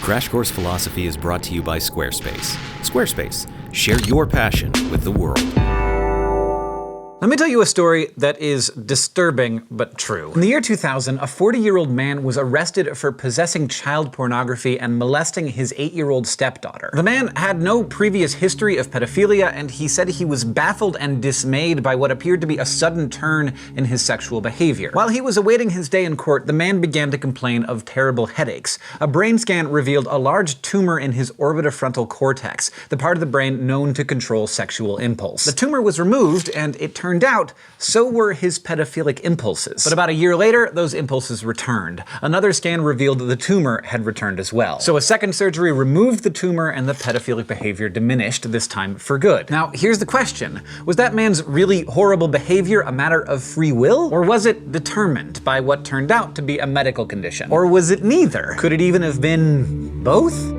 Crash Course Philosophy is brought to you by Squarespace. Squarespace, share your passion with the world. Let me tell you a story that is disturbing but true. In the year 2000, a 40-year-old man was arrested for possessing child pornography and molesting his 8-year-old stepdaughter. The man had no previous history of pedophilia, and he said he was baffled and dismayed by what appeared to be a sudden turn in his sexual behavior. While he was awaiting his day in court, the man began to complain of terrible headaches. A brain scan revealed a large tumor in his orbitofrontal cortex, the part of the brain known to control sexual impulse. The tumor was removed, and it turned out, so were his pedophilic impulses. But about a year later, those impulses returned. Another scan revealed that the tumor had returned as well. So a second surgery removed the tumor and the pedophilic behavior diminished, this time for good. Now, here's the question. Was that man's really horrible behavior a matter of free will? Or was it determined by what turned out to be a medical condition? Or was it neither? Could it even have been both?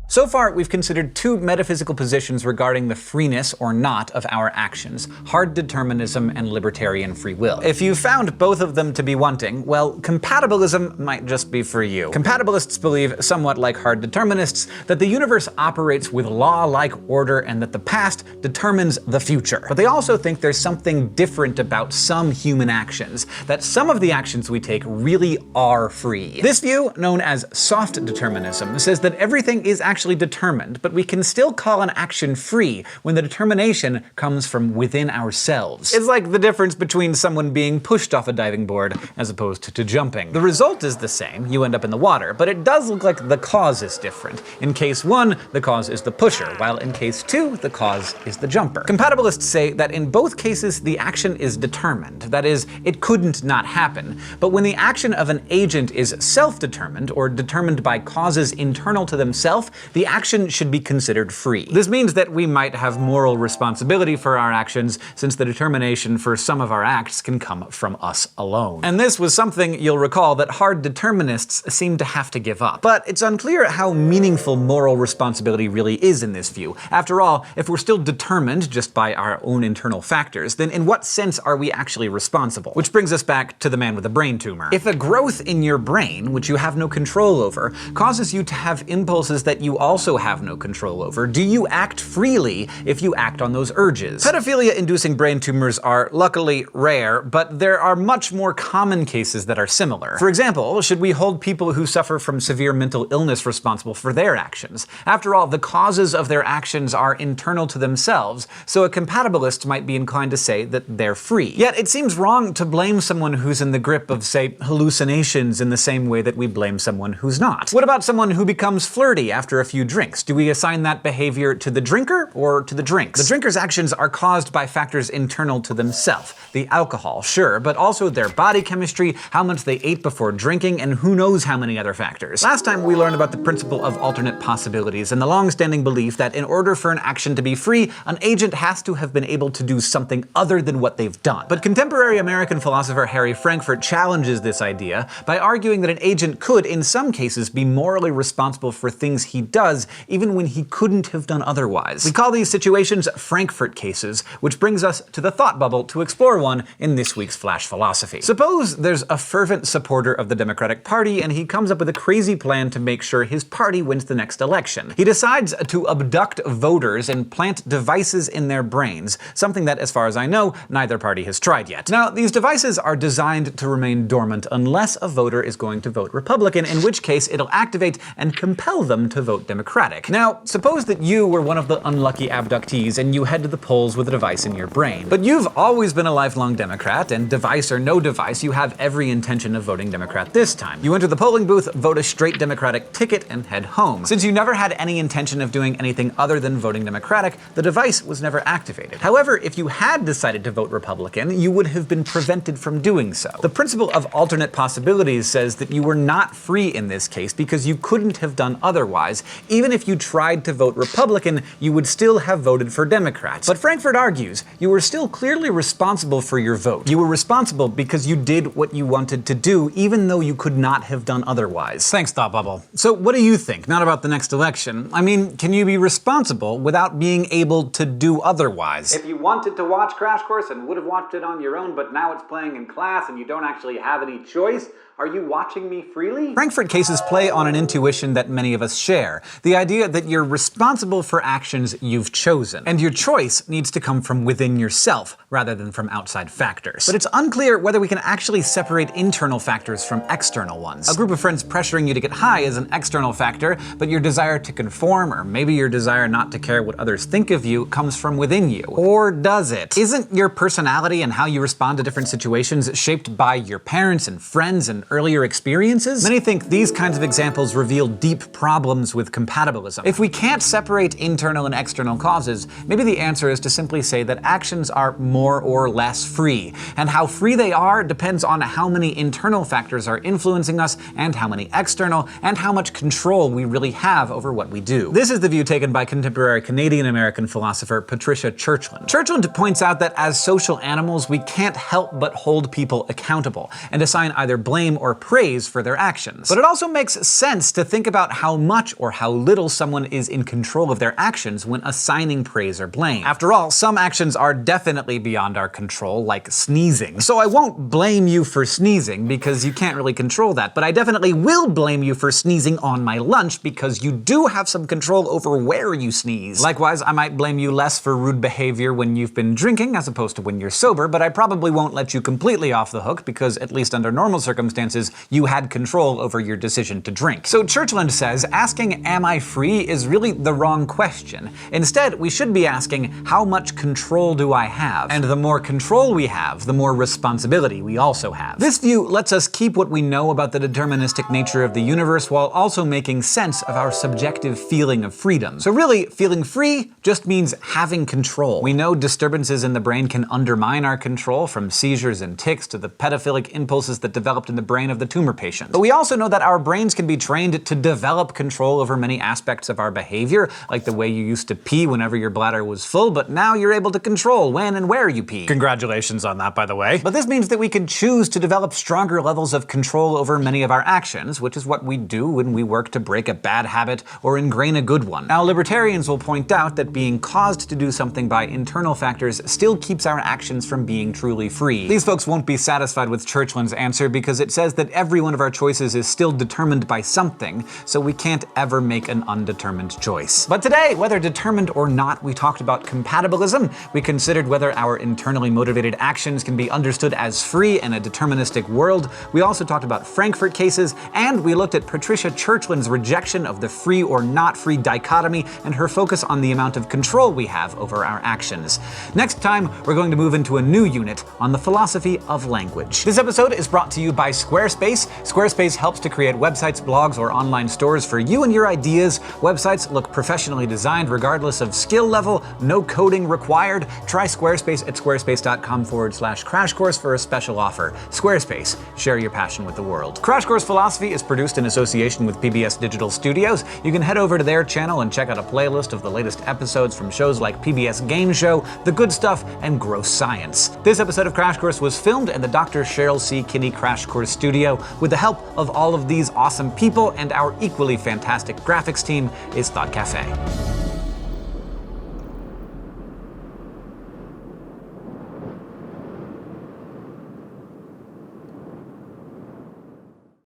So far, we've considered two metaphysical positions regarding the freeness or not of our actions: hard determinism and libertarian free will. If you found both of them to be wanting, well, compatibilism might just be for you. Compatibilists believe, somewhat like hard determinists, that the universe operates with law-like order and that the past determines the future. But they also think there's something different about some human actions, that some of the actions we take really are free. This view, known as soft determinism, says that everything is actually determined, but we can still call an action free when the determination comes from within ourselves. It's like the difference between someone being pushed off a diving board as opposed to jumping. The result is the same, you end up in the water, but it does look like the cause is different. In case 1, the cause is the pusher, while in case 2, the cause is the jumper. Compatibilists say that in both cases the action is determined, that is, it couldn't not happen, but when the action of an agent is self-determined, or determined by causes internal to themselves, the action should be considered free. This means that we might have moral responsibility for our actions, since the determination for some of our acts can come from us alone. And this was something you'll recall that hard determinists seem to have to give up. But it's unclear how meaningful moral responsibility really is in this view. After all, if we're still determined just by our own internal factors, then in what sense are we actually responsible? Which brings us back to the man with the brain tumor. If a growth in your brain, which you have no control over, causes you to have impulses that you also have no control over, do you act freely if you act on those urges? Pedophilia-inducing brain tumors are luckily rare, but there are much more common cases that are similar. For example, should we hold people who suffer from severe mental illness responsible for their actions? After all, the causes of their actions are internal to themselves, so a compatibilist might be inclined to say that they're free. Yet it seems wrong to blame someone who's in the grip of, say, hallucinations in the same way that we blame someone who's not. What about someone who becomes flirty after a few drinks? Do we assign that behavior to the drinker or to the drinks? The drinker's actions are caused by factors internal to themselves. The alcohol, sure, but also their body chemistry, how much they ate before drinking, and who knows how many other factors. Last time we learned about the principle of alternate possibilities and the long-standing belief that in order for an action to be free, an agent has to have been able to do something other than what they've done. But contemporary American philosopher Harry Frankfurt challenges this idea by arguing that an agent could, in some cases, be morally responsible for things he does, even when he couldn't have done otherwise. We call these situations Frankfurt Cases, which brings us to the thought bubble to explore one in this week's Flash Philosophy. Suppose there's a fervent supporter of the Democratic Party and he comes up with a crazy plan to make sure his party wins the next election. He decides to abduct voters and plant devices in their brains, something that, as far as I know, neither party has tried yet. Now, these devices are designed to remain dormant unless a voter is going to vote Republican, in which case it'll activate and compel them to vote Democratic. Now, suppose that you were one of the unlucky abductees and you head to the polls with a device in your brain. But you've always been a lifelong Democrat, and device or no device, you have every intention of voting Democrat this time. You enter the polling booth, vote a straight Democratic ticket, and head home. Since you never had any intention of doing anything other than voting Democratic, the device was never activated. However, if you had decided to vote Republican, you would have been prevented from doing so. The principle of alternate possibilities says that you were not free in this case because you couldn't have done otherwise. Even if you tried to vote Republican, you would still have voted for Democrats. But Frankfurt argues you were still clearly responsible for your vote. You were responsible because you did what you wanted to do, even though you could not have done otherwise. Thanks, Thought Bubble. So what do you think? Not about the next election. I mean, can you be responsible without being able able to do otherwise. If you wanted to watch Crash Course and would have watched it on your own, but now it's playing in class and you don't actually have any choice, are you watching me freely? Frankfurt Cases play on an intuition that many of us share. The idea that you're responsible for actions you've chosen. And your choice needs to come from within yourself, rather than from outside factors. But it's unclear whether we can actually separate internal factors from external ones. A group of friends pressuring you to get high is an external factor, but your desire to conform, or maybe your desire not to care what others think of you, comes from within you. Or does it? Isn't your personality and how you respond to different situations shaped by your parents and friends and earlier experiences? Many think these kinds of examples reveal deep problems with compatibilism. If we can't separate internal and external causes, maybe the answer is to simply say that actions are more or less free, and how free they are depends on how many internal factors are influencing us and how many external, and how much control we really have over what we do. This is the view taken by contemporary Canadian-American philosopher Patricia Churchland. Churchland points out that as social animals, we can't help but hold people accountable, and assign either blame or praise for their actions. But it also makes sense to think about how much or how little someone is in control of their actions when assigning praise or blame. After all, some actions are definitely beyond our control, like sneezing. So I won't blame you for sneezing, because you can't really control that, but I definitely will blame you for sneezing on my lunch, because you do have some control over where you sneeze. Likewise, I might blame you less for rude behavior when you've been drinking as opposed to when you're sober, but I probably won't let you completely off the hook, because at least under normal circumstances, you had control over your decision to drink. So Churchland says asking, am I free, is really the wrong question. Instead, we should be asking, how much control do I have? And the more control we have, the more responsibility we also have. This view lets us keep what we know about the deterministic nature of the universe while also making sense of our subjective feeling of freedom. So really, feeling free just means having control. We know disturbances in the brain can undermine our control, from seizures and tics to the pedophilic impulses that developed in the brain of the tumor patient. But we also know that our brains can be trained to develop control over many aspects of our behavior, like the way you used to pee whenever your bladder was full, but now you're able to control when and where you pee. Congratulations on that, by the way. But this means that we can choose to develop stronger levels of control over many of our actions, which is what we do when we work to break a bad habit or ingrain a good one. Now, libertarians will point out that being caused to do something by internal factors still keeps our actions from being truly free. These folks won't be satisfied with Churchland's answer, because it says that every one of our choices is still determined by something, so we can't ever make an undetermined choice. But today, whether determined or not, we talked about compatibilism, we considered whether our internally motivated actions can be understood as free in a deterministic world, we also talked about Frankfurt Cases, and we looked at Patricia Churchland's rejection of the free or not free dichotomy and her focus on the amount of control we have over our actions. Next time, we're going to move into a new unit on the philosophy of language. This episode is brought to you by Squarespace. Squarespace helps to create websites, blogs, or online stores for you and your ideas. Websites look professionally designed regardless of skill level, no coding required. Try Squarespace at squarespace.com/crashcourse for a special offer. Squarespace, share your passion with the world. Crash Course Philosophy is produced in association with PBS Digital Studios. You can head over to their channel and check out a playlist of the latest episodes from shows like PBS Game Show, The Good Stuff, and Gross Science. This episode of Crash Course was filmed in the Dr. Cheryl C. Kinney Crash Course studio with the help of all of these awesome people, and our equally fantastic graphics team is Thought Cafe.